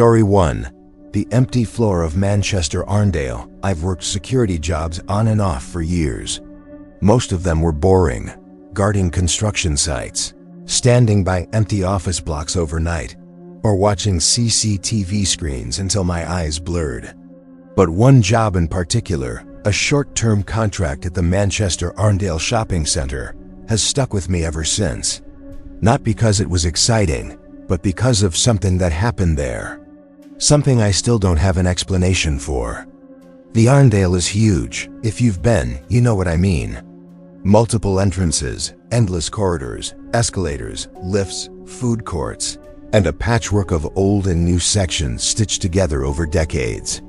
Story 1. The empty floor of Manchester Arndale. I've worked security jobs on and off for years. Most of them were boring, guarding construction sites, standing by empty office blocks overnight, or watching CCTV screens until my eyes blurred. But one job in particular, a short-term contract at the Manchester Arndale shopping center, has stuck with me ever since. Not because it was exciting, but because of something that happened there. Something I still don't have an explanation for. The Arndale is huge. If you've been, you know what I mean. Multiple entrances, endless corridors, escalators, lifts, food courts, and a patchwork of old and new sections stitched together over decades.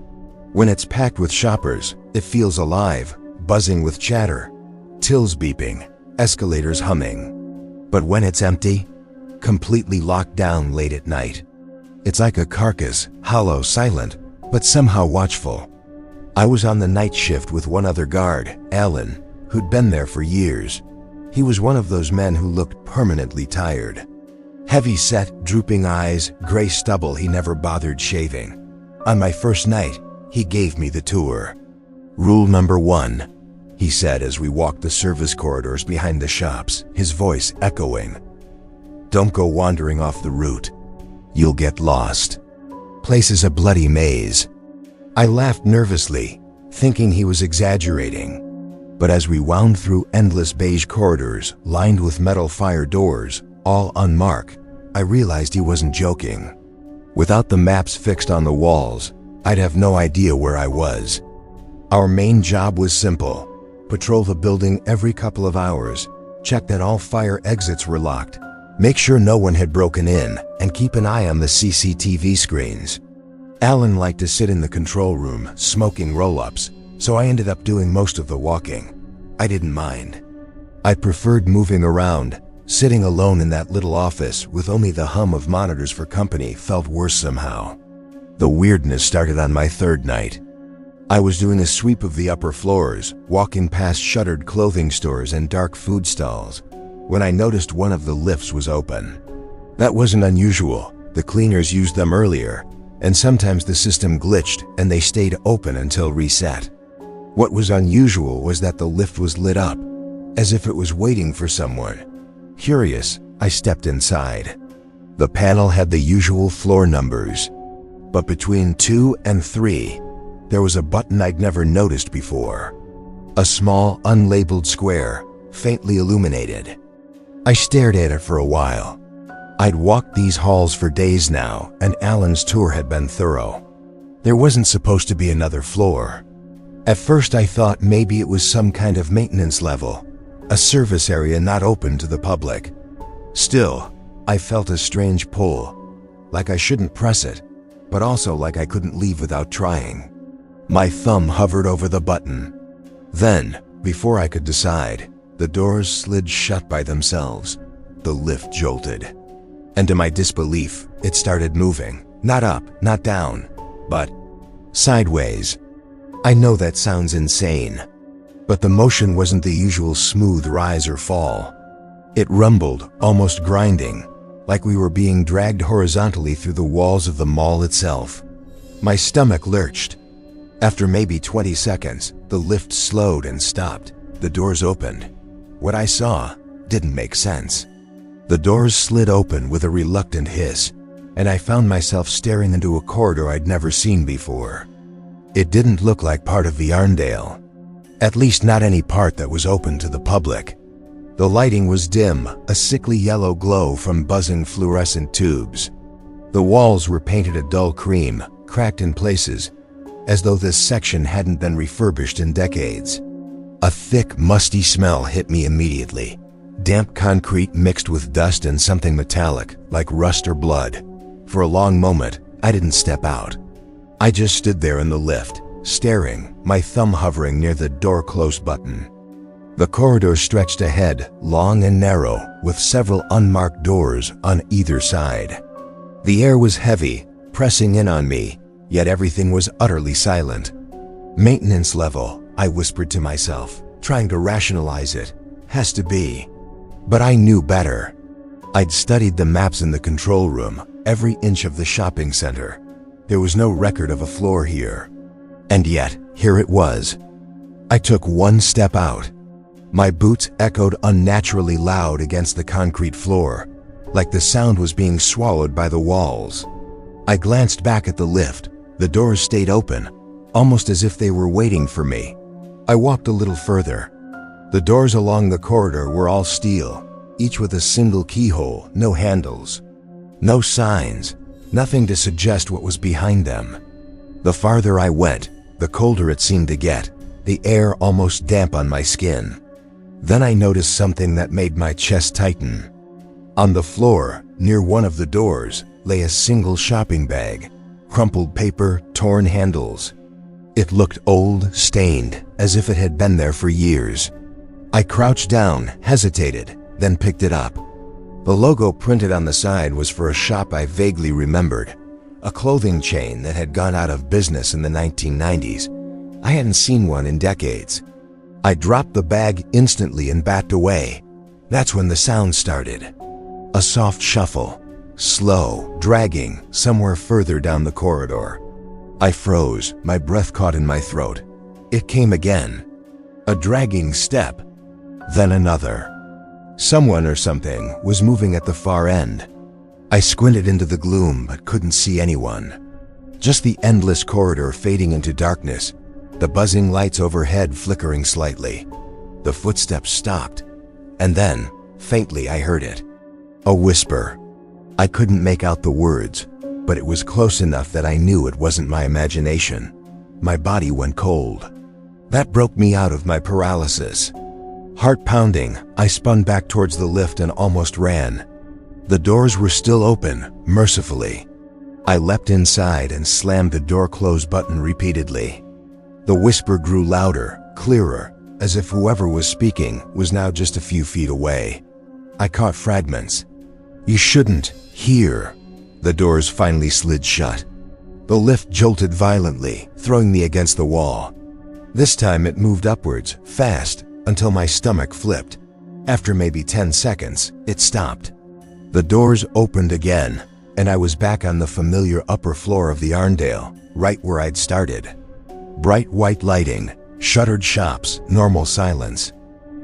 When it's packed with shoppers, it feels alive, buzzing with chatter, tills beeping, escalators humming. But when it's empty, completely locked down late at night, it's like a carcass, hollow, silent, but somehow watchful. I was on the night shift with one other guard, Alan, who'd been there for years. He was one of those men who looked permanently tired. Heavy-set, drooping eyes, gray stubble he never bothered shaving. On my first night, he gave me the tour. "Rule number 1, he said as we walked the service corridors behind the shops, his voice echoing. "Don't go wandering off the route. You'll get lost. Place is a bloody maze." I laughed nervously, thinking he was exaggerating. But as we wound through endless beige corridors lined with metal fire doors, all unmarked, I realized he wasn't joking. Without the maps fixed on the walls, I'd have no idea where I was. Our main job was simple: patrol the building every couple of hours, check that all fire exits were locked, make sure no one had broken in, and keep an eye on the CCTV screens. Alan liked to sit in the control room, smoking roll-ups, so I ended up doing most of the walking. I didn't mind. I preferred moving around. Sitting alone in that little office with only the hum of monitors for company felt worse somehow. The weirdness started on my third night. I was doing a sweep of the upper floors, walking past shuttered clothing stores and dark food stalls, when I noticed one of the lifts was open. That wasn't unusual. The cleaners used them earlier, and sometimes the system glitched and they stayed open until reset. What was unusual was that the lift was lit up, as if it was waiting for someone. Curious, I stepped inside. The panel had the usual floor numbers, but between 2 and 3, there was a button I'd never noticed before. A small, unlabeled square, faintly illuminated. I stared at it for a while. I'd walked these halls for days now, and Alan's tour had been thorough. There wasn't supposed to be another floor. At first I thought maybe it was some kind of maintenance level, a service area not open to the public. Still, I felt a strange pull, like I shouldn't press it, but also like I couldn't leave without trying. My thumb hovered over the button. Then, before I could decide, the doors slid shut by themselves. The lift jolted. And to my disbelief, it started moving. Not up, not down, but sideways. I know that sounds insane, but the motion wasn't the usual smooth rise or fall. It rumbled, almost grinding, like we were being dragged horizontally through the walls of the mall itself. My stomach lurched. After maybe 20 seconds, the lift slowed and stopped. The doors opened. What I saw didn't make sense. The doors slid open with a reluctant hiss, and I found myself staring into a corridor I'd never seen before. It didn't look like part of the Arndale, at least not any part that was open to the public. The lighting was dim, a sickly yellow glow from buzzing fluorescent tubes. The walls were painted a dull cream, cracked in places, as though this section hadn't been refurbished in decades. A thick, musty smell hit me immediately. Damp concrete mixed with dust and something metallic, like rust or blood. For a long moment, I didn't step out. I just stood there in the lift, staring, my thumb hovering near the door close button. The corridor stretched ahead, long and narrow, with several unmarked doors on either side. The air was heavy, pressing in on me, yet everything was utterly silent. Maintenance level, I whispered to myself, trying to rationalize it. Has to be. But I knew better. I'd studied the maps in the control room, every inch of the shopping center. There was no record of a floor here. And yet, here it was. I took one step out. My boots echoed unnaturally loud against the concrete floor, like the sound was being swallowed by the walls. I glanced back at the lift. The doors stayed open, almost as if they were waiting for me. I walked a little further. The doors along the corridor were all steel, each with a single keyhole, no handles. No signs, nothing to suggest what was behind them. The farther I went, the colder it seemed to get, the air almost damp on my skin. Then I noticed something that made my chest tighten. On the floor, near one of the doors, lay a single shopping bag, crumpled paper, torn handles. It looked old, stained, as if it had been there for years. I crouched down, hesitated, then picked it up. The logo printed on the side was for a shop I vaguely remembered, a clothing chain that had gone out of business in the 1990s. I hadn't seen one in decades. I dropped the bag instantly and backed away. That's when the sound started. A soft shuffle, slow, dragging, somewhere further down the corridor. I froze, my breath caught in my throat. It came again. A dragging step, then another. Someone or something was moving at the far end. I squinted into the gloom but couldn't see anyone. Just the endless corridor fading into darkness, the buzzing lights overhead flickering slightly. The footsteps stopped, and then, faintly, I heard it. A whisper. I couldn't make out the words, but it was close enough that I knew it wasn't my imagination. My body went cold. That broke me out of my paralysis. Heart pounding, I spun back towards the lift and almost ran. The doors were still open, mercifully. I leapt inside and slammed the door close button repeatedly. The whisper grew louder, clearer, as if whoever was speaking was now just a few feet away. I caught fragments. "You shouldn't. Here." The doors finally slid shut. The lift jolted violently, throwing me against the wall. This time it moved upwards, fast, until my stomach flipped. After maybe 10 seconds, it stopped. The doors opened again, and I was back on the familiar upper floor of the Arndale, right where I'd started. Bright white lighting, shuttered shops, normal silence.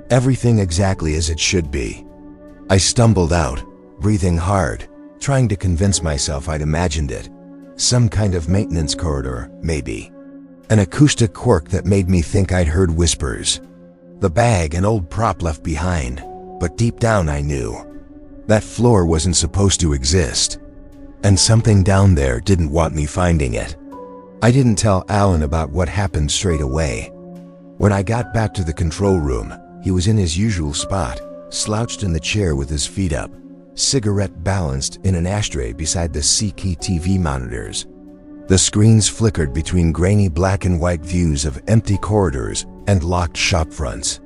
Everything exactly as it should be. I stumbled out, breathing hard, trying to convince myself I'd imagined it. Some kind of maintenance corridor, maybe. An acoustic quirk that made me think I'd heard whispers. The bag, an old prop left behind, but deep down I knew. That floor wasn't supposed to exist. And something down there didn't want me finding it. I didn't tell Alan about what happened straight away. When I got back to the control room, he was in his usual spot, slouched in the chair with his feet up, cigarette balanced in an ashtray beside the C-key TV monitors. The screens flickered between grainy black and white views of empty corridors and locked shop fronts.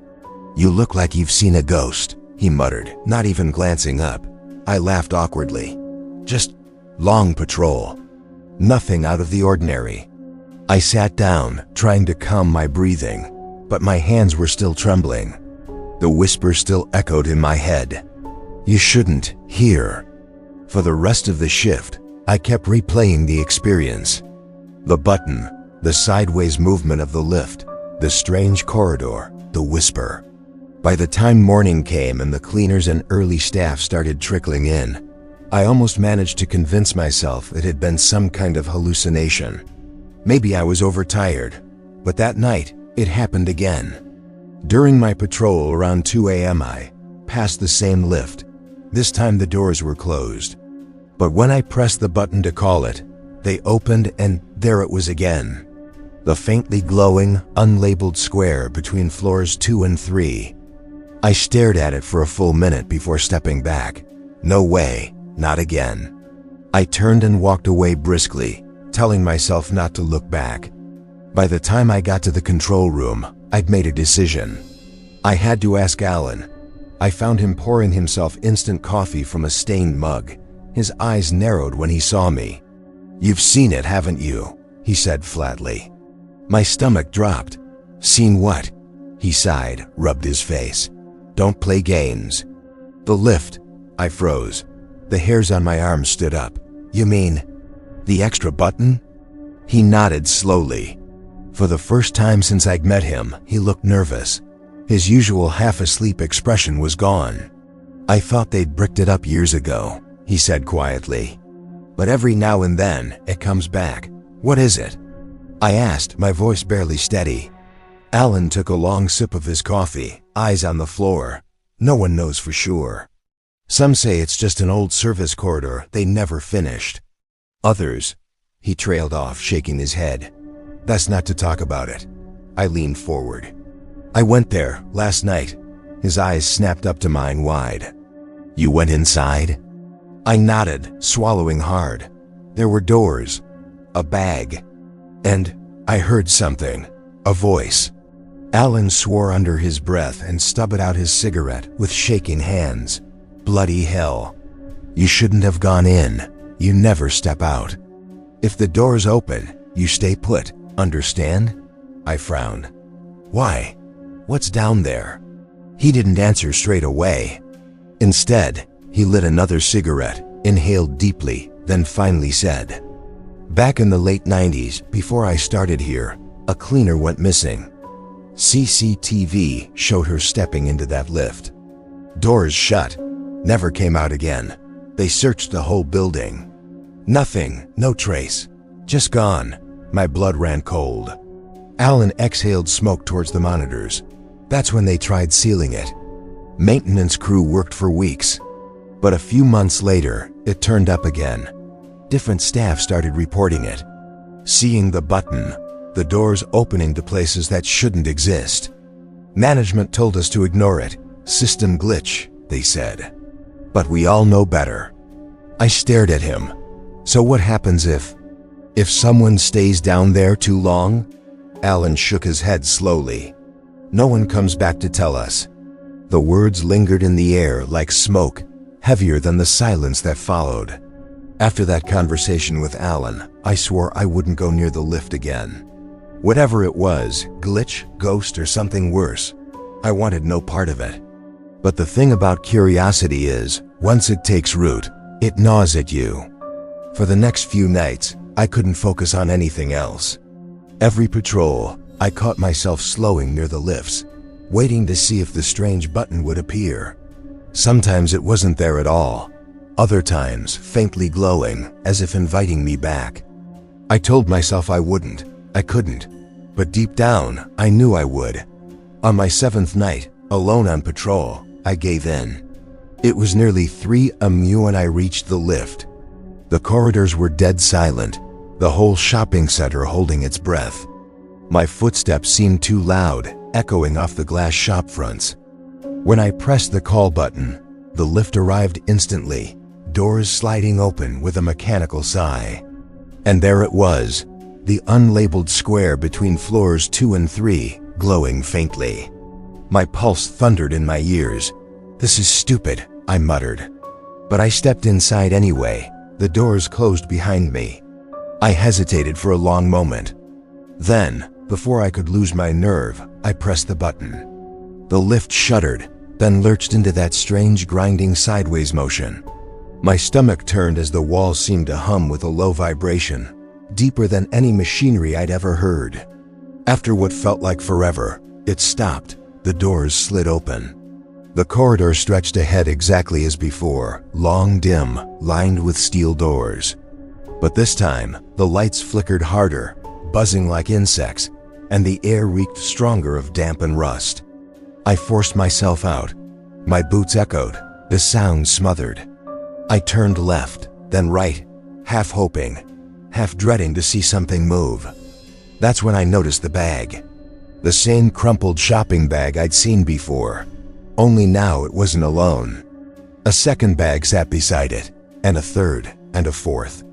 "You look like you've seen a ghost," he muttered, not even glancing up. I laughed awkwardly. "Just long patrol. Nothing out of the ordinary." I sat down, trying to calm my breathing, but my hands were still trembling. The whisper still echoed in my head. "You shouldn't. Here." For the rest of the shift, I kept replaying the experience. The button, the sideways movement of the lift, the strange corridor, the whisper. By the time morning came and the cleaners and early staff started trickling in, I almost managed to convince myself it had been some kind of hallucination. Maybe I was overtired, but that night, it happened again. During my patrol around 2 a.m. I passed the same lift. This time the doors were closed. But when I pressed the button to call it, they opened and there it was again. The faintly glowing, unlabeled square between floors 2 and 3. I stared at it for a full minute before stepping back. No way, not again. I turned and walked away briskly, telling myself not to look back. By the time I got to the control room, I'd made a decision. I had to ask Alan. I found him pouring himself instant coffee from a stained mug. His eyes narrowed when he saw me. "You've seen it, haven't you?" he said flatly. My stomach dropped. "Seen what?" He sighed, rubbed his face. "Don't play games." "The lift." I froze. The hairs on my arms stood up. "You mean?" The extra button? He nodded slowly. For the first time since I'd met him, he looked nervous. His usual half-asleep expression was gone. "I thought they'd bricked it up years ago," he said quietly. "But every now and then, it comes back. What is it?" I asked, my voice barely steady. Alan took a long sip of his coffee, eyes on the floor. "No one knows for sure. Some say it's just an old service corridor they never finished. Others," he trailed off, shaking his head, "that's not to talk about it." I leaned forward. "I went there last night." His eyes snapped up to mine wide. "You went inside?" I nodded, swallowing hard. There were doors, a bag, and I heard something, a voice. Alan swore under his breath and stubbed out his cigarette with shaking hands. "Bloody hell. You shouldn't have gone in. You never step out. If the door's open, you stay put, understand?" I frowned. "Why? What's down there?" He didn't answer straight away. Instead, he lit another cigarette, inhaled deeply, then finally said, "Back in the late 90s, before I started here, a cleaner went missing. CCTV showed her stepping into that lift. Doors shut, never came out again. They searched the whole building. Nothing, no trace. Just gone." My blood ran cold. Alan exhaled smoke towards the monitors. "That's when they tried sealing it. Maintenance crew worked for weeks. But a few months later, it turned up again. Different staff started reporting it. Seeing the button, the doors opening to places that shouldn't exist. Management told us to ignore it. System glitch, they said. But we all know better." I stared at him. "So what happens if someone stays down there too long?" Alan shook his head slowly. "No one comes back to tell us." The words lingered in the air like smoke, heavier than the silence that followed. After that conversation with Alan, I swore I wouldn't go near the lift again. Whatever it was, glitch, ghost, or something worse, I wanted no part of it. But the thing about curiosity is, once it takes root, it gnaws at you. For the next few nights, I couldn't focus on anything else. Every patrol, I caught myself slowing near the lifts, waiting to see if the strange button would appear. Sometimes it wasn't there at all. Other times, faintly glowing, as if inviting me back. I told myself I wouldn't, I couldn't, but deep down, I knew I would. On my 7th night, alone on patrol, I gave in. It was nearly 3 AM when I reached the lift. The corridors were dead silent, the whole shopping center holding its breath. My footsteps seemed too loud, echoing off the glass shop fronts. When I pressed the call button, the lift arrived instantly, doors sliding open with a mechanical sigh. And there it was, the unlabeled square between floors 2 and 3, glowing faintly. My pulse thundered in my ears. "This is stupid," I muttered. But I stepped inside anyway. The doors closed behind me. I hesitated for a long moment. Then, before I could lose my nerve, I pressed the button. The lift shuddered, then lurched into that strange grinding sideways motion. My stomach turned as the walls seemed to hum with a low vibration, deeper than any machinery I'd ever heard. After what felt like forever, it stopped. The doors slid open. The corridor stretched ahead exactly as before, long, dim, lined with steel doors. But this time, the lights flickered harder, buzzing like insects, and the air reeked stronger of damp and rust. I forced myself out. My boots echoed, the sound smothered. I turned left, then right, half hoping, half dreading to see something move. That's when I noticed the bag. The same crumpled shopping bag I'd seen before. Only now it wasn't alone. A second bag sat beside it, and a third, and a fourth.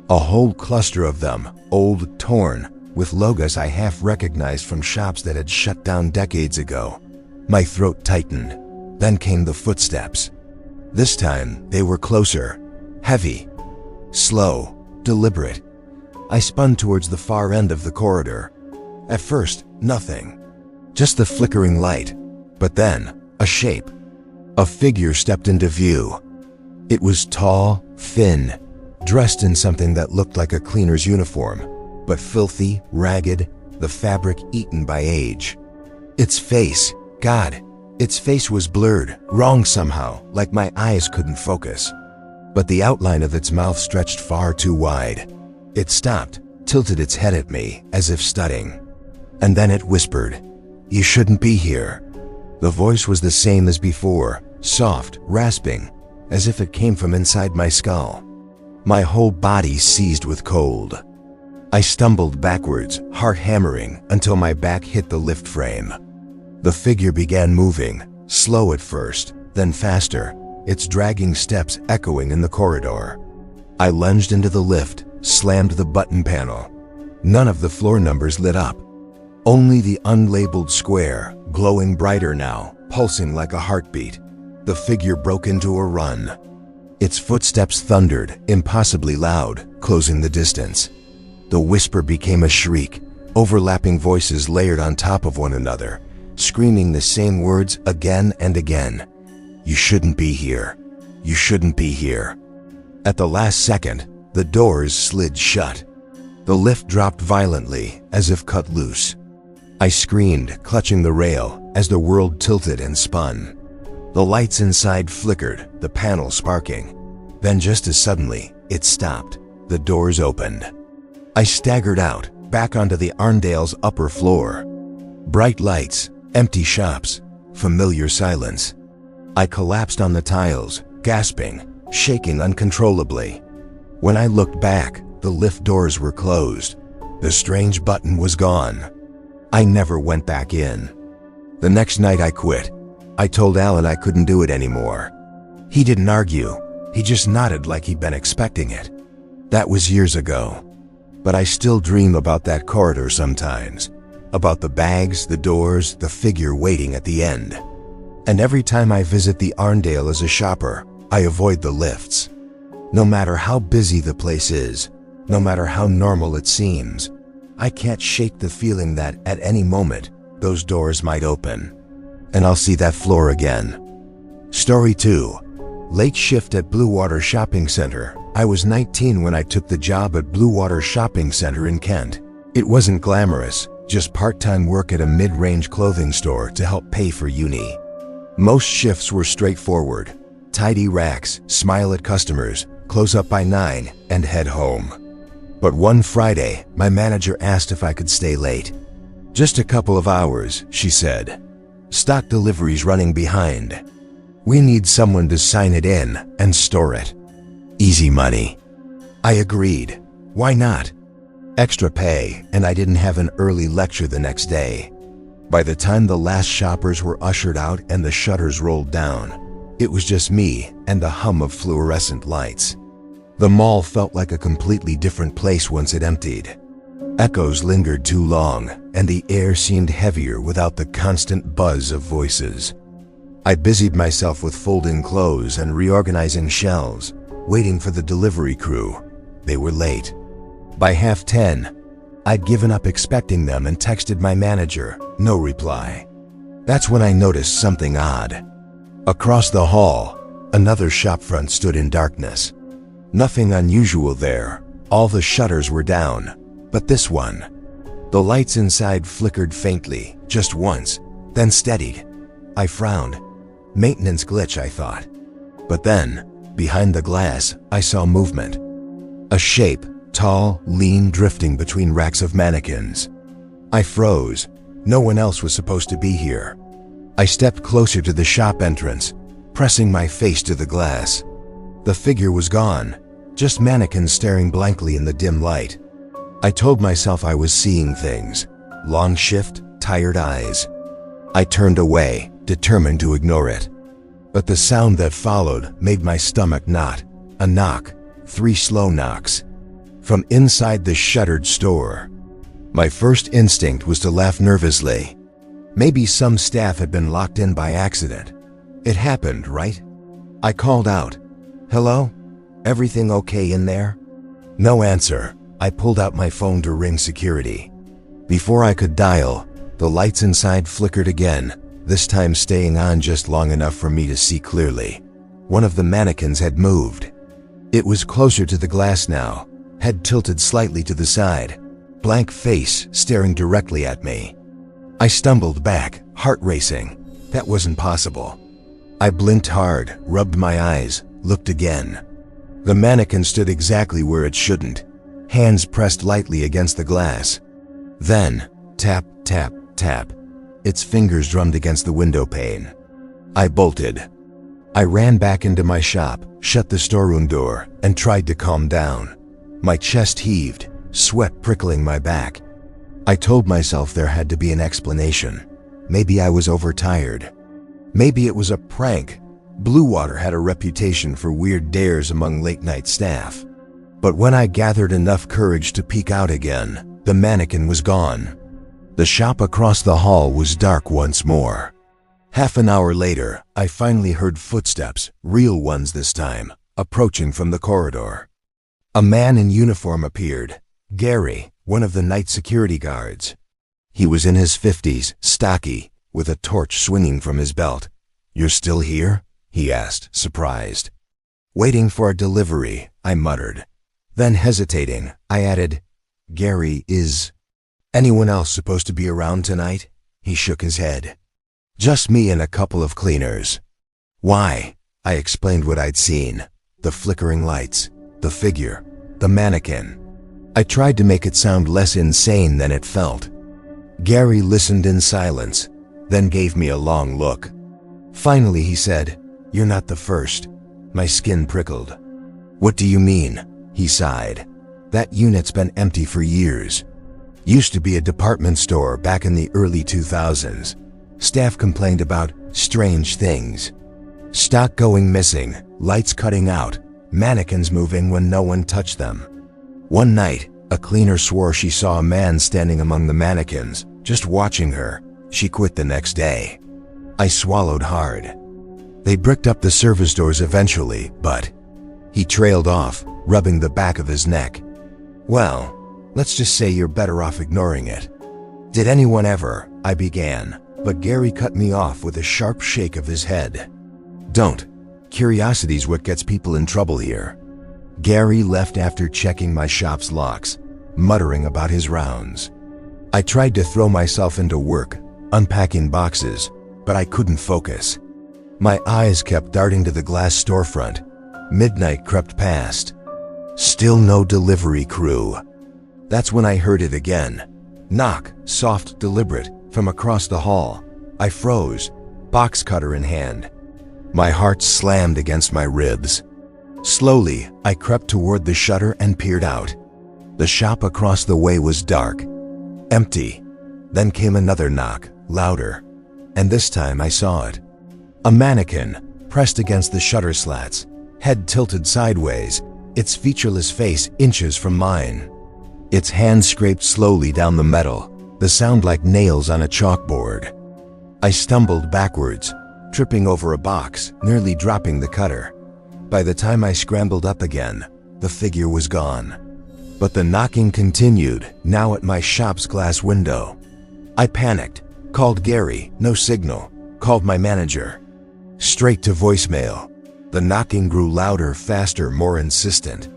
A whole cluster of them, old, torn, with logos I half recognized from shops that had shut down decades ago. My throat tightened. Then came the footsteps. This time, they were closer, heavy, slow, deliberate. I spun towards the far end of the corridor. At first, nothing. Just the flickering light. But then, a shape. A figure stepped into view. It was tall, thin, dressed in something that looked like a cleaner's uniform, but filthy, ragged, the fabric eaten by age. Its face, God, its face was blurred, wrong somehow, like my eyes couldn't focus. But the outline of its mouth stretched far too wide. It stopped, tilted its head at me, as if studying. And then it whispered, "You shouldn't be here." The voice was the same as before, soft, rasping, as if it came from inside my skull. My whole body seized with cold. I stumbled backwards, heart hammering, until my back hit the lift frame. The figure began moving, slow at first, then faster, its dragging steps echoing in the corridor. I lunged into the lift, slammed the button panel. None of the floor numbers lit up. Only the unlabeled square, glowing brighter now, pulsing like a heartbeat. The figure broke into a run. Its footsteps thundered, impossibly loud, closing the distance. The whisper became a shriek, overlapping voices layered on top of one another, screaming the same words again and again. "You shouldn't be here. You shouldn't be here." At the last second, the doors slid shut. The lift dropped violently, as if cut loose. I screamed, clutching the rail, as the world tilted and spun. The lights inside flickered, the panel sparking. Then just as suddenly, it stopped. The doors opened. I staggered out, back onto the Arndale's upper floor. Bright lights, empty shops, familiar silence. I collapsed on the tiles, gasping, shaking uncontrollably. When I looked back, the lift doors were closed. The strange button was gone. I never went back in. The next night I quit. I told Alan I couldn't do it anymore. He didn't argue. He just nodded like he'd been expecting it. That was years ago. But I still dream about that corridor sometimes. About the bags, the doors, the figure waiting at the end. And every time I visit the Arndale as a shopper, I avoid the lifts. No matter how busy the place is, no matter how normal it seems, I can't shake the feeling that at any moment, those doors might open. And I'll see that floor again. Story 2. Late shift at Blue Water Shopping Center. I was 19 when I took the job at Blue Water Shopping Center in Kent. It wasn't glamorous, just part-time work at a mid-range clothing store to help pay for uni. Most shifts were straightforward. Tidy racks, smile at customers, close up by 9, and head home. But one Friday, my manager asked if I could stay late. "Just a couple of hours," she said. "Stock delivery's running behind. We need someone to sign it in and store it. Easy money." I agreed. Why not? Extra pay, and I didn't have an early lecture the next day. By the time the last shoppers were ushered out and the shutters rolled down, it was just me and the hum of fluorescent lights. The mall felt like a completely different place once it emptied. Echoes lingered too long, and the air seemed heavier without the constant buzz of voices. I busied myself with folding clothes and reorganizing shelves, waiting for the delivery crew. They were late. By 10:30, I'd given up expecting them and texted my manager, no reply. That's when I noticed something odd. Across the hall, another shopfront stood in darkness. Nothing unusual there, all the shutters were down, but this one. The lights inside flickered faintly, just once, then steadied. I frowned. Maintenance glitch, I thought. But then, behind the glass, I saw movement. A shape, tall, lean, drifting between racks of mannequins. I froze. No one else was supposed to be here. I stepped closer to the shop entrance, pressing my face to the glass. The figure was gone, just mannequins staring blankly in the dim light. I told myself I was seeing things. Long shift, tired eyes. I turned away, determined to ignore it. But the sound that followed made my stomach knot. A knock, 3 slow knocks. From inside the shuttered store. My first instinct was to laugh nervously. Maybe some staff had been locked in by accident. It happened, right? I called out, "Hello? Everything okay in there?" No answer. I pulled out my phone to ring security. Before I could dial, the lights inside flickered again, this time staying on just long enough for me to see clearly. One of the mannequins had moved. It was closer to the glass now, head tilted slightly to the side, blank face staring directly at me. I stumbled back, heart racing. That wasn't possible. I blinked hard, rubbed my eyes, looked again. The mannequin stood exactly where it shouldn't, hands pressed lightly against the glass. Then, tap, tap, tap. Its fingers drummed against the window pane. I bolted. I ran back into my shop, shut the storeroom door, and tried to calm down. My chest heaved, sweat prickling my back. I told myself there had to be an explanation. Maybe I was overtired. Maybe it was a prank. Blue Water had a reputation for weird dares among late-night staff. But when I gathered enough courage to peek out again, the mannequin was gone. The shop across the hall was dark once more. Half an hour later, I finally heard footsteps, real ones this time, approaching from the corridor. A man in uniform appeared, Gary, one of the night security guards. He was in his 50s, stocky, with a torch swinging from his belt. "You're still here?" he asked, surprised. "Waiting for a delivery," I muttered. Then hesitating, I added, "Gary, is anyone else supposed to be around tonight?" He shook his head. "Just me and a couple of cleaners." "Why?" I explained what I'd seen. The flickering lights, the figure, the mannequin. I tried to make it sound less insane than it felt. Gary listened in silence, then gave me a long look. Finally he said, "You're not the first." My skin prickled. "What do you mean?" He sighed. "That unit's been empty for years. Used to be a department store back in the early 2000s. Staff complained about strange things. Stock going missing, lights cutting out, mannequins moving when no one touched them. One night, a cleaner swore she saw a man standing among the mannequins, just watching her. She quit the next day." I swallowed hard. "They bricked up the service doors eventually, but..." He trailed off, rubbing the back of his neck. "Well, let's just say you're better off ignoring it." "Did anyone ever..." I began, but Gary cut me off with a sharp shake of his head. "Don't. Curiosity's what gets people in trouble here." Gary left after checking my shop's locks, muttering about his rounds. I tried to throw myself into work, unpacking boxes, but I couldn't focus. My eyes kept darting to the glass storefront. Midnight crept past. Still no delivery crew. That's when I heard it again. Knock, soft, deliberate, from across the hall. I froze, box cutter in hand. My heart slammed against my ribs. Slowly, I crept toward the shutter and peered out. The shop across the way was dark, empty. Then came another knock, louder, and this time I saw it. A mannequin, pressed against the shutter slats, head tilted sideways, its featureless face inches from mine. Its hand scraped slowly down the metal, the sound like nails on a chalkboard. I stumbled backwards, tripping over a box, nearly dropping the cutter. By the time I scrambled up again, the figure was gone. But the knocking continued, now at my shop's glass window. I panicked, called Gary, no signal, called my manager. Straight to voicemail. The knocking grew louder, faster, more insistent.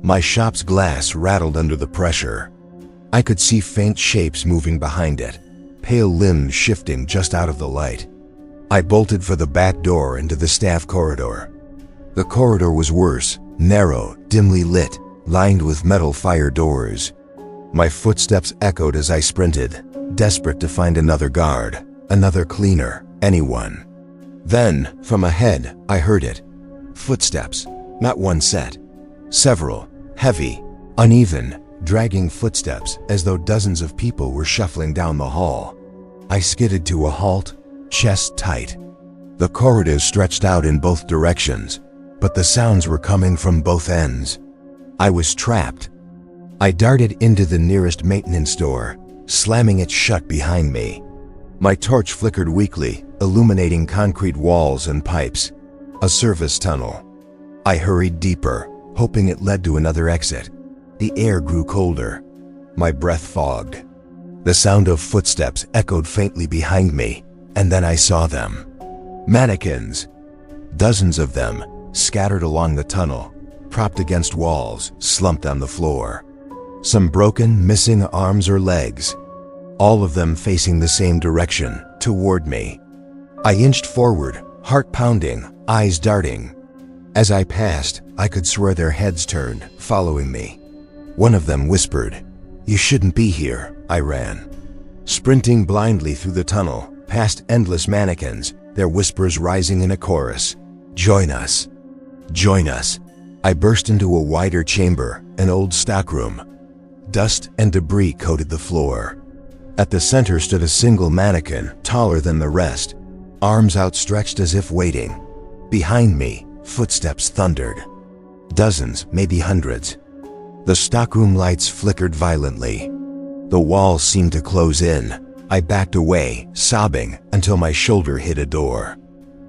My shop's glass rattled under the pressure. I could see faint shapes moving behind it, pale limbs shifting just out of the light. I bolted for the back door into the staff corridor. The corridor was worse, narrow, dimly lit, lined with metal fire doors. My footsteps echoed as I sprinted, desperate to find another guard, another cleaner, anyone. Then, from ahead, I heard it. Footsteps, not one set. Several, heavy, uneven, dragging footsteps as though dozens of people were shuffling down the hall. I skidded to a halt, chest tight. The corridor stretched out in both directions, but the sounds were coming from both ends. I was trapped. I darted into the nearest maintenance door, slamming it shut behind me. My torch flickered weakly, illuminating concrete walls and pipes. A service tunnel. I hurried deeper, hoping it led to another exit. The air grew colder. My breath fogged. The sound of footsteps echoed faintly behind me, and then I saw them. Mannequins. Dozens of them, scattered along the tunnel, propped against walls, slumped on the floor. Some broken, missing arms or legs, all of them facing the same direction, toward me. I inched forward, heart pounding, eyes darting. As I passed, I could swear their heads turned, following me. One of them whispered, "You shouldn't be here." I ran, sprinting blindly through the tunnel, past endless mannequins, their whispers rising in a chorus. "Join us. Join us." I burst into a wider chamber, an old stockroom. Dust and debris coated the floor. At the center stood a single mannequin, taller than the rest, arms outstretched as if waiting. Behind me, footsteps thundered. Dozens, maybe hundreds. The stockroom lights flickered violently. The walls seemed to close in. I backed away, sobbing, until my shoulder hit a door.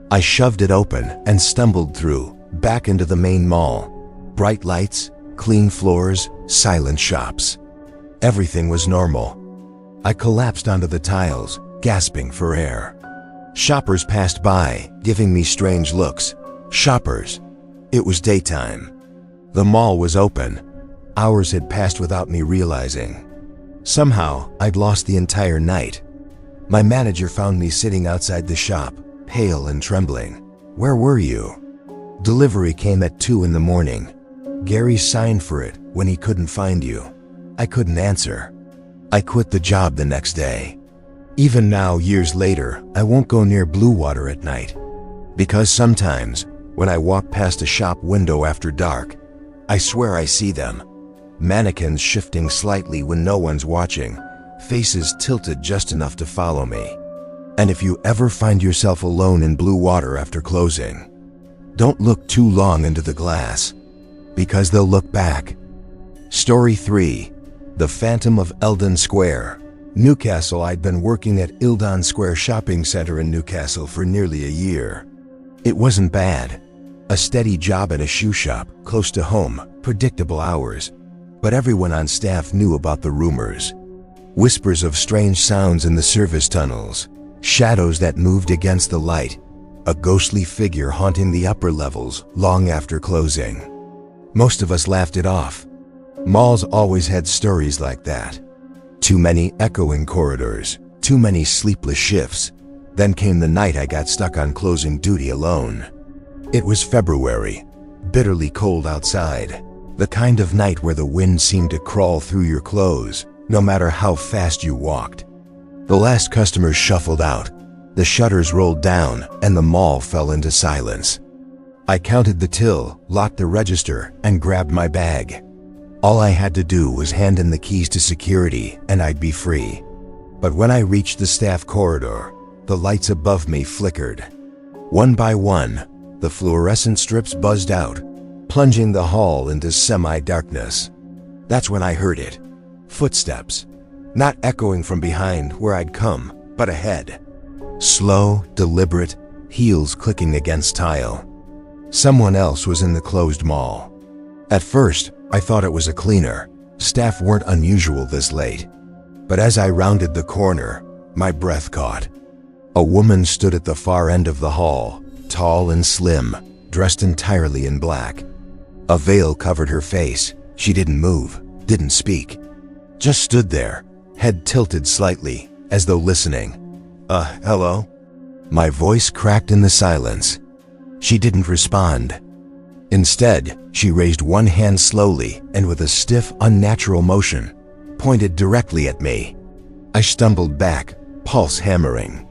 I shoved it open and stumbled through, back into the main mall. Bright lights, clean floors, silent shops. Everything was normal. I collapsed onto the tiles, gasping for air. Shoppers passed by, giving me strange looks. Shoppers. It was daytime. The mall was open. Hours had passed without me realizing. Somehow, I'd lost the entire night. My manager found me sitting outside the shop, pale and trembling. "Where were you?" "Delivery came at 2 in the morning. Gary signed for it when he couldn't find you." I couldn't answer. I quit the job the next day. Even now, years later, I won't go near Blue Water at night. Because sometimes, when I walk past a shop window after dark, I swear I see them. Mannequins shifting slightly when no one's watching, faces tilted just enough to follow me. And if you ever find yourself alone in Blue Water after closing, don't look too long into the glass, because they'll look back. Story 3. The Phantom of Eldon Square. Newcastle. I'd been working at Eldon Square Shopping Center in Newcastle for nearly a year. It wasn't bad. A steady job at a shoe shop, close to home, predictable hours. But everyone on staff knew about the rumors. Whispers of strange sounds in the service tunnels, shadows that moved against the light, a ghostly figure haunting the upper levels long after closing. Most of us laughed it off. Malls always had stories like that. Too many echoing corridors, too many sleepless shifts. Then came the night I got stuck on closing duty alone. It was February, bitterly cold outside. The kind of night where the wind seemed to crawl through your clothes, no matter how fast you walked. The last customers shuffled out, the shutters rolled down, and the mall fell into silence. I counted the till, locked the register, and grabbed my bag. All I had to do was hand in the keys to security, and I'd be free. But when I reached the staff corridor, the lights above me flickered. One by one, the fluorescent strips buzzed out, plunging the hall into semi-darkness. That's when I heard it. Footsteps. Not echoing from behind where I'd come, but ahead. Slow, deliberate, heels clicking against tile. Someone else was in the closed mall. At first, I thought it was a cleaner. Staff weren't unusual this late. But as I rounded the corner, my breath caught. A woman stood at the far end of the hall, tall and slim, dressed entirely in black. A veil covered her face. She didn't move, didn't speak. Just stood there, head tilted slightly, as though listening. Hello?" My voice cracked in the silence. She didn't respond. Instead, she raised one hand slowly and with a stiff, unnatural motion, pointed directly at me. I stumbled back, pulse hammering.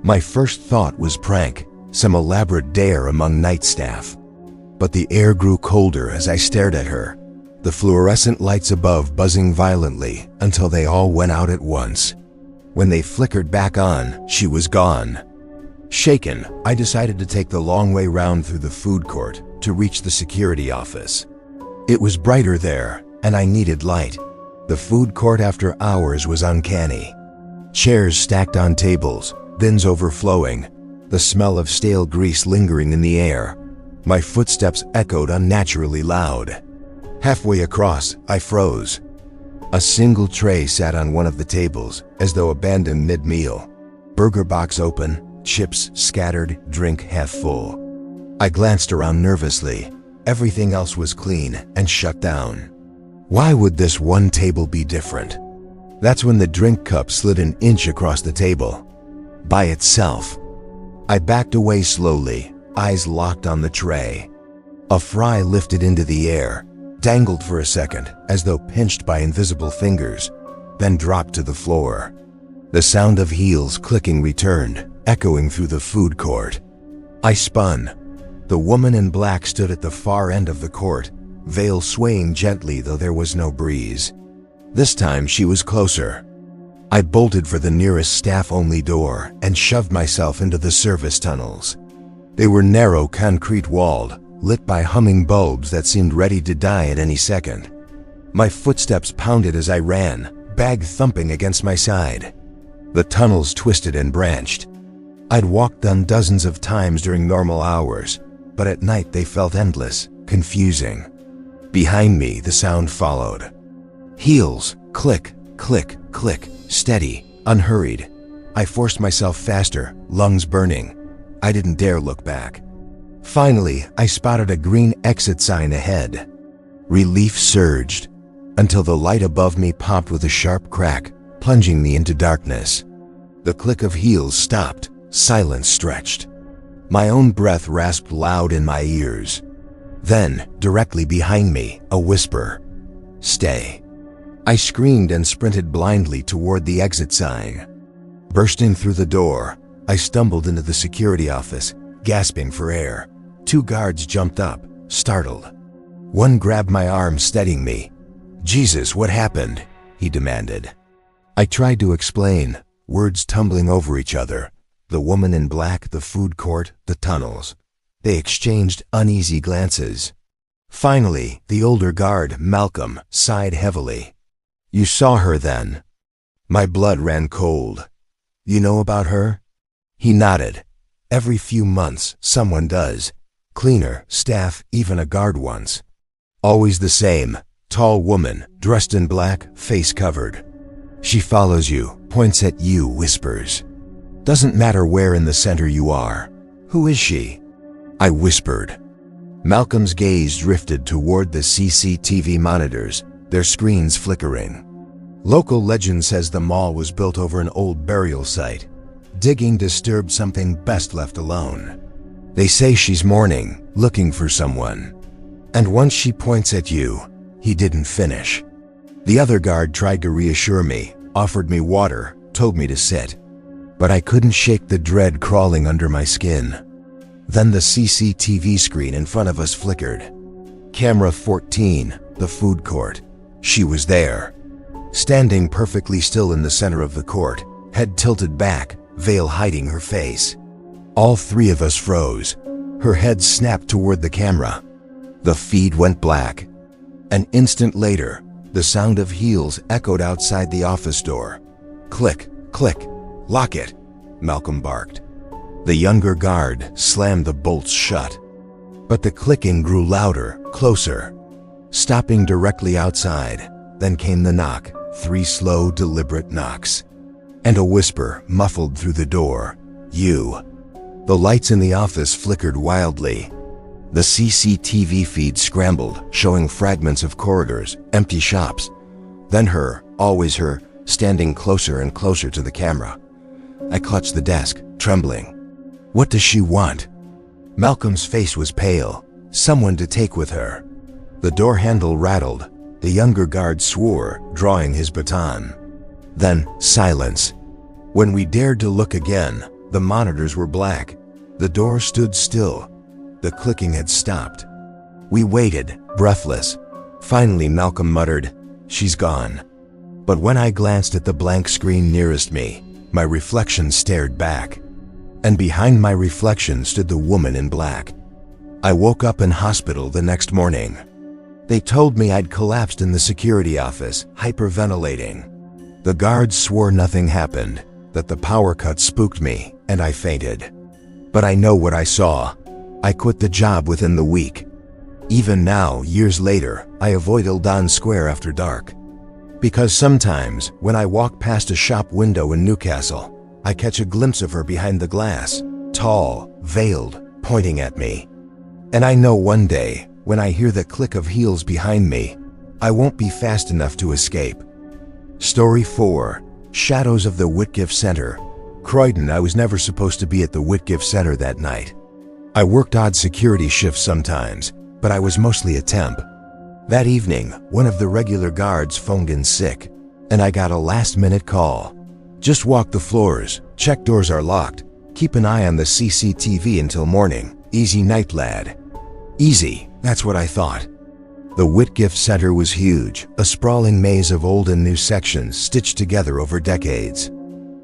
My first thought was prank, some elaborate dare among night staff. But the air grew colder as I stared at her, the fluorescent lights above buzzing violently until they all went out at once. When they flickered back on, she was gone. Shaken, I decided to take the long way round through the food court to reach the security office. It was brighter there, and I needed light. The food court after hours was uncanny. Chairs stacked on tables, bins overflowing, the smell of stale grease lingering in the air. My footsteps echoed unnaturally loud. Halfway across, I froze. A single tray sat on one of the tables, as though abandoned mid-meal. Burger box open, chips scattered, drink half full. I glanced around nervously. Everything else was clean and shut down. Why would this one table be different? That's when the drink cup slid an inch across the table. By itself. I backed away slowly, eyes locked on the tray. A fry lifted into the air, dangled for a second as though pinched by invisible fingers, then dropped to the floor. The sound of heels clicking returned, echoing through the food court. I spun. The woman in black stood at the far end of the court, veil swaying gently though there was no breeze. This time she was closer. I bolted for the nearest staff-only door and shoved myself into the service tunnels. They were narrow, concrete-walled, lit by humming bulbs that seemed ready to die at any second. My footsteps pounded as I ran, bag thumping against my side. The tunnels twisted and branched. I'd walked them dozens of times during normal hours, but at night they felt endless, confusing. Behind me, the sound followed. Heels, click, click, click, steady, unhurried. I forced myself faster, lungs burning. I didn't dare look back. Finally, I spotted a green exit sign ahead. Relief surged, until the light above me popped with a sharp crack, plunging me into darkness. The click of heels stopped, silence stretched. My own breath rasped loud in my ears. Then, directly behind me, a whisper. "Stay." I screamed and sprinted blindly toward the exit sign. Bursting through the door, I stumbled into the security office, gasping for air. 2 guards jumped up, startled. One grabbed my arm, steadying me. "Jesus, what happened?" he demanded. I tried to explain, words tumbling over each other. The woman in black, the food court, the tunnels. They exchanged uneasy glances. Finally, the older guard, Malcolm, sighed heavily. "You saw her then?" My blood ran cold. "You know about her?" He nodded. "Every few months, someone does. Cleaner, staff, even a guard once. Always the same, tall woman, dressed in black, face covered. She follows you, points at you, whispers. Doesn't matter where in the center you are. Who is she?" I whispered. Malcolm's gaze drifted toward the CCTV monitors, their screens flickering. Local legend says the mall was built over an old burial site. Digging disturbed something best left alone. They say she's mourning, looking for someone. And once she points at you, he didn't finish. The other guard tried to reassure me, offered me water, told me to sit. But I couldn't shake the dread crawling under my skin. Then the CCTV screen in front of us flickered. Camera 14, the food court. She was there. Standing perfectly still in the center of the court, head tilted back, veil hiding her face. All 3 of us froze. Her head snapped toward the camera. The feed went black. An instant later, the sound of heels echoed outside the office door. "Click, click, lock it," Malcolm barked. The younger guard slammed the bolts shut. But the clicking grew louder, closer. Stopping directly outside, then came the knock, 3 slow, deliberate knocks. And a whisper muffled through the door. "You." The lights in the office flickered wildly. The CCTV feed scrambled, showing fragments of corridors, empty shops. Then her, always her, standing closer and closer to the camera. I clutched the desk, trembling. What does she want? Malcolm's face was pale. Someone to take with her. The door handle rattled. The younger guard swore, drawing his baton. Then silence. When we dared to look again, the monitors were black. The door stood still. The clicking had stopped. We waited, breathless. Finally, Malcolm muttered, "She's gone." But when I glanced at the blank screen nearest me, my reflection stared back. And behind my reflection stood the woman in black. I woke up in hospital the next morning. They told me I'd collapsed in the security office, hyperventilating. The guards swore nothing happened, that the power cut spooked me, and I fainted. But I know what I saw. I quit the job within the week. Even now, years later, I avoid Eldon Square after dark. Because sometimes, when I walk past a shop window in Newcastle, I catch a glimpse of her behind the glass, tall, veiled, pointing at me. And I know one day, when I hear the click of heels behind me, I won't be fast enough to escape. Story 4. Shadows of the Whitgift Center. Croydon. I was never supposed to be at the Whitgift Center that night. I worked odd security shifts sometimes, but I was mostly a temp. That evening, one of the regular guards phoned in sick, and I got a last-minute call. Just walk the floors, check doors are locked, keep an eye on the CCTV until morning. Easy night, lad. Easy, that's what I thought. The Whitgift Center was huge, a sprawling maze of old and new sections stitched together over decades.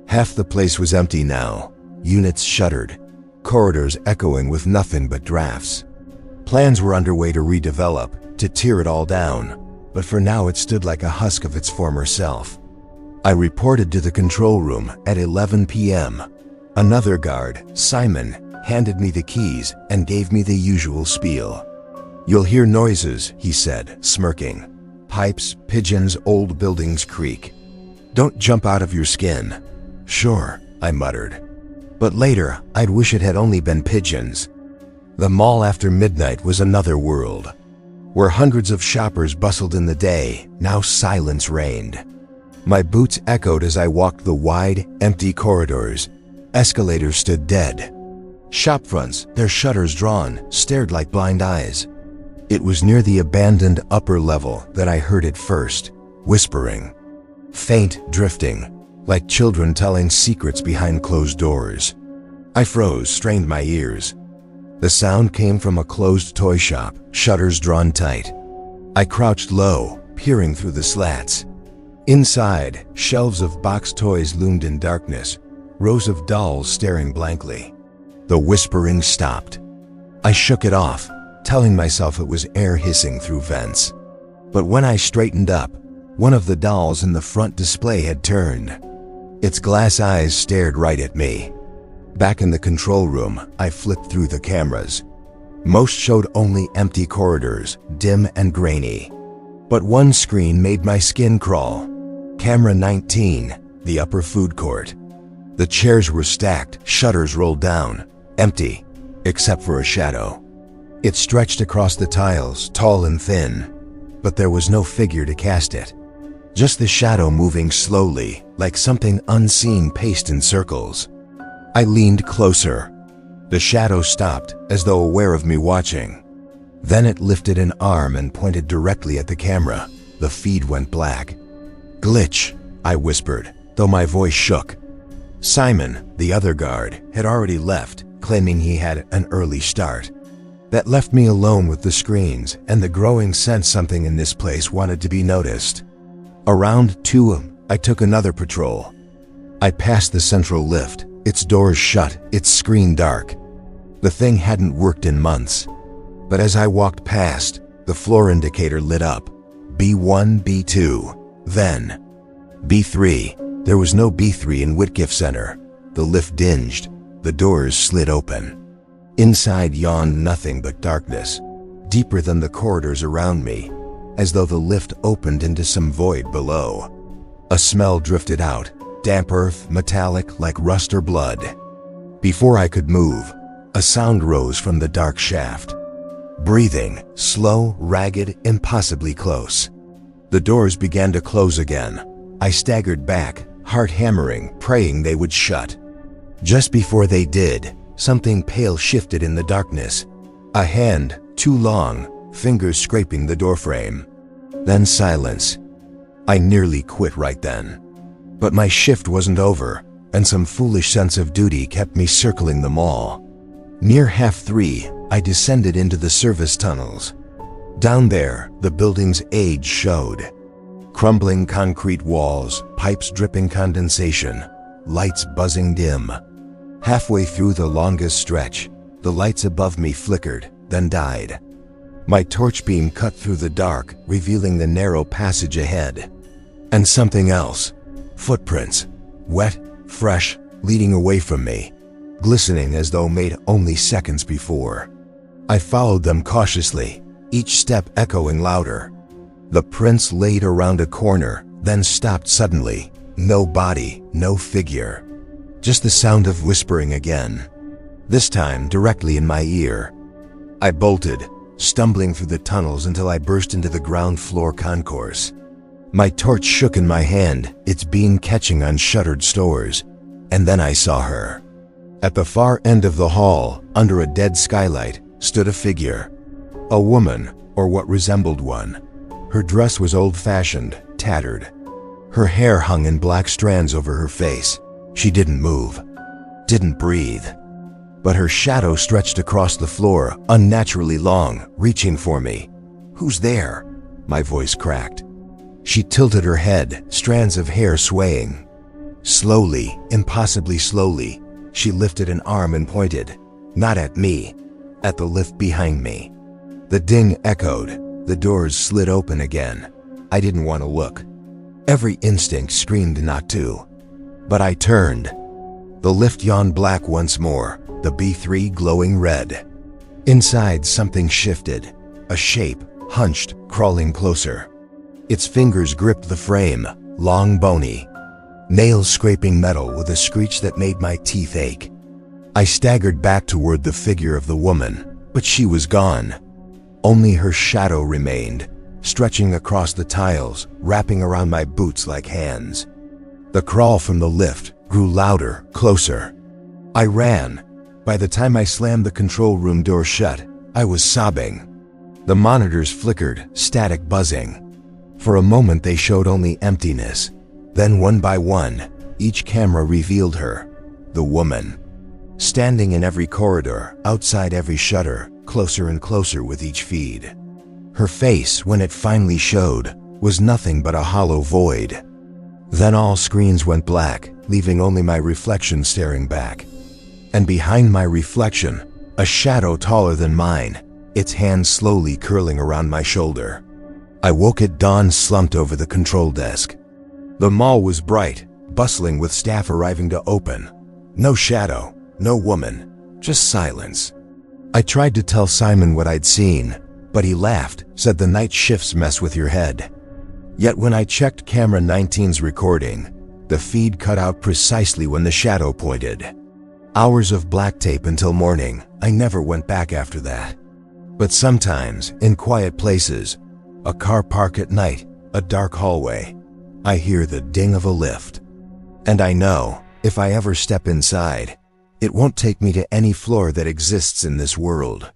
Half the place was empty now, units shuttered, corridors echoing with nothing but drafts. Plans were underway to redevelop, to tear it all down, but for now it stood like a husk of its former self. I reported to the control room at 11 p.m. Another guard, Simon, handed me the keys and gave me the usual spiel. "You'll hear noises," he said, smirking. "Pipes, pigeons, old buildings creak. Don't jump out of your skin." "Sure," I muttered. But later, I'd wish it had only been pigeons. The mall after midnight was another world. Where hundreds of shoppers bustled in the day, now silence reigned. My boots echoed as I walked the wide, empty corridors. Escalators stood dead. Shopfronts, their shutters drawn, stared like blind eyes. It was near the abandoned upper level that I heard it first, whispering. Faint, drifting, like children telling secrets behind closed doors. I froze, strained my ears. The sound came from a closed toy shop, shutters drawn tight. I crouched low, peering through the slats. Inside, shelves of boxed toys loomed in darkness, rows of dolls staring blankly. The whispering stopped. I shook it off, telling myself it was air hissing through vents. But when I straightened up, one of the dolls in the front display had turned. Its glass eyes stared right at me. Back in the control room, I flipped through the cameras. Most showed only empty corridors, dim and grainy. But one screen made my skin crawl. Camera 19, the upper food court. The chairs were stacked, shutters rolled down, empty, except for a shadow. It stretched across the tiles, tall and thin, but there was no figure to cast it. Just the shadow moving slowly, like something unseen paced in circles. I leaned closer. The shadow stopped, as though aware of me watching. Then it lifted an arm and pointed directly at the camera. The feed went black. "Glitch," I whispered, though my voice shook. Simon, the other guard, had already left, claiming he had an early start. That left me alone with the screens and the growing sense something in this place wanted to be noticed. Around 2, I took another patrol. I passed the central lift, its doors shut, its screen dark. The thing hadn't worked in months. But as I walked past, the floor indicator lit up. B1, B2, then B3. There was no B3 in Whitgift Center. The lift dinged. The doors slid open. Inside yawned nothing but darkness, deeper than the corridors around me, as though the lift opened into some void below. A smell drifted out, damp earth, metallic, like rust or blood. Before I could move, a sound rose from the dark shaft. Breathing, slow, ragged, impossibly close. The doors began to close again. I staggered back, heart hammering, praying they would shut. Just before they did, something pale shifted in the darkness. A hand, too long, fingers scraping the doorframe. Then silence. I nearly quit right then. But my shift wasn't over, and some foolish sense of duty kept me circling the mall. Near 3:30, I descended into the service tunnels. Down there, the building's age showed. Crumbling concrete walls, pipes dripping condensation, lights buzzing dim. Halfway through the longest stretch, the lights above me flickered, then died. My torch beam cut through the dark, revealing the narrow passage ahead. And something else. Footprints. Wet, fresh, leading away from me, glistening as though made only seconds before. I followed them cautiously, each step echoing louder. The prints laid around a corner, then stopped suddenly. No body, no figure. Just the sound of whispering again. This time directly in my ear. I bolted, stumbling through the tunnels until I burst into the ground floor concourse. My torch shook in my hand, its beam catching on shuttered stores, and then I saw her. At the far end of the hall, under a dead skylight, stood a figure. A woman, or what resembled one. Her dress was old-fashioned, tattered. Her hair hung in black strands over her face. She didn't move, didn't breathe. But her shadow stretched across the floor, unnaturally long, reaching for me. "Who's there?" My voice cracked. She tilted her head, strands of hair swaying. Slowly, impossibly slowly, she lifted an arm and pointed, not at me, at the lift behind me. The ding echoed. The doors slid open again. I didn't want to look. Every instinct screamed not to. But I turned. The lift yawned black once more, the B3 glowing red. Inside, something shifted. A shape, hunched, crawling closer. Its fingers gripped the frame, long, bony. Nails scraping metal with a screech that made my teeth ache. I staggered back toward the figure of the woman, but she was gone. Only her shadow remained, stretching across the tiles, wrapping around my boots like hands. The crawl from the lift grew louder, closer. I ran. By the time I slammed the control room door shut, I was sobbing. The monitors flickered, static buzzing. For a moment they showed only emptiness. Then one by one, each camera revealed her, the woman. Standing in every corridor, outside every shutter, closer and closer with each feed. Her face, when it finally showed, was nothing but a hollow void. Then all screens went black, leaving only my reflection staring back. And behind my reflection, a shadow taller than mine, its hand slowly curling around my shoulder. I woke at dawn, slumped over the control desk. The mall was bright, bustling with staff arriving to open. No shadow, no woman, just silence. I tried to tell Simon what I'd seen, but he laughed, said the night shifts mess with your head. Yet when I checked camera 19's recording, the feed cut out precisely when the shadow pointed. Hours of black tape until morning. I never went back after that. But sometimes, in quiet places, a car park at night, a dark hallway, I hear the ding of a lift. And I know, if I ever step inside, it won't take me to any floor that exists in this world.